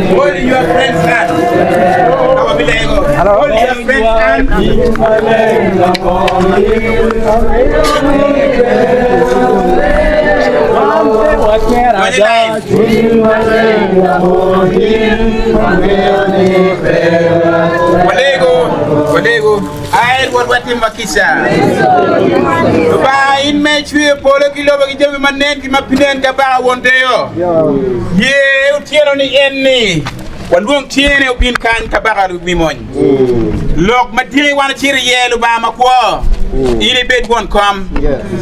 Holding your friend's hand. Hold your friend's hand. Kolego, ay what makisa. Ba in me chue polo kilo ba kijami manen ki mapinen ka ba wonte yo. Ye utieno ni enni. Walung tiene ubin kan kabagaru mimon. Lok madiri wana chiri ye luba makwo. Ini bed won kom.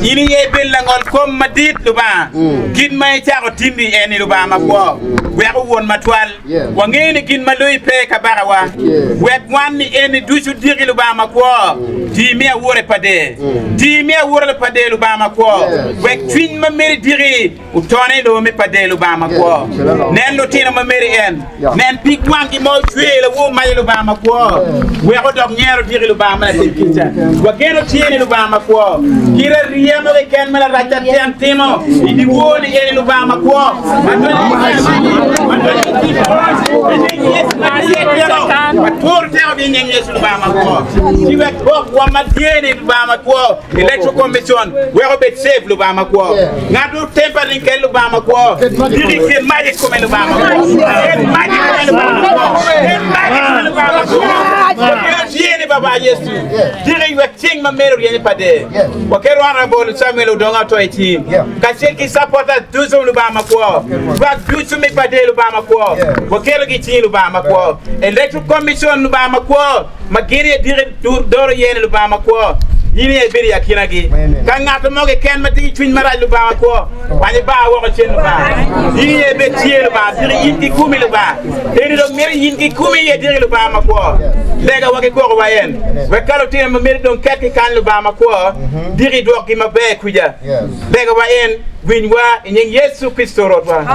Ini ye bel langol kom madit luba. Gin may chako tindi eni luba makwo. Weko won matwal. Wangeni gin malui pe kabagawa. Wek wani eni dusu diri luba makwo. Di mea wore pade. Di mea wore pade luba makwo. Wek twin mameri diri utone lo me pade luba makwo. Nen lo tina mameri en. Nen pig wangi mo chwe le wo may luba makwo. Weko dog nyero diri luba ma tikita. Wakeno tiene luba makwo. Kira riyama le ken mala racha temo. Idi woni eni luba makwo. Electoral Commission, where bet save Lubama Quo. Nadu tempering Kel Lubama Quo. Direct magic come Lubama Quo. Magic Lubama Quo. Baba Yesu. Direct with King Mamero Yenipade. Wakero Honorable Samuel Udonga to a team. Kashiki supporters do some Lubama Quo. But do to make Pade Lubama Quo. Wakero Gitin Lubama Quo. Electoral Commission Lubama Quo. Magiri direct Doro Yen Lubama Quo. Yini e beri akina gi kan ngata mo ke ken mati twin mara lu ba ko wani ba wo ko chen ba yini e be tiel ba diri yinki kumi lu ba diri do meri yinki kumi ye diri lu ba ma ko lega wake ko wa yen we kalo tin mo meri don keke kan lu ba ma ko diri do ki ma be kuja lega wa yen winwa nyen Yesu Kristo rotwa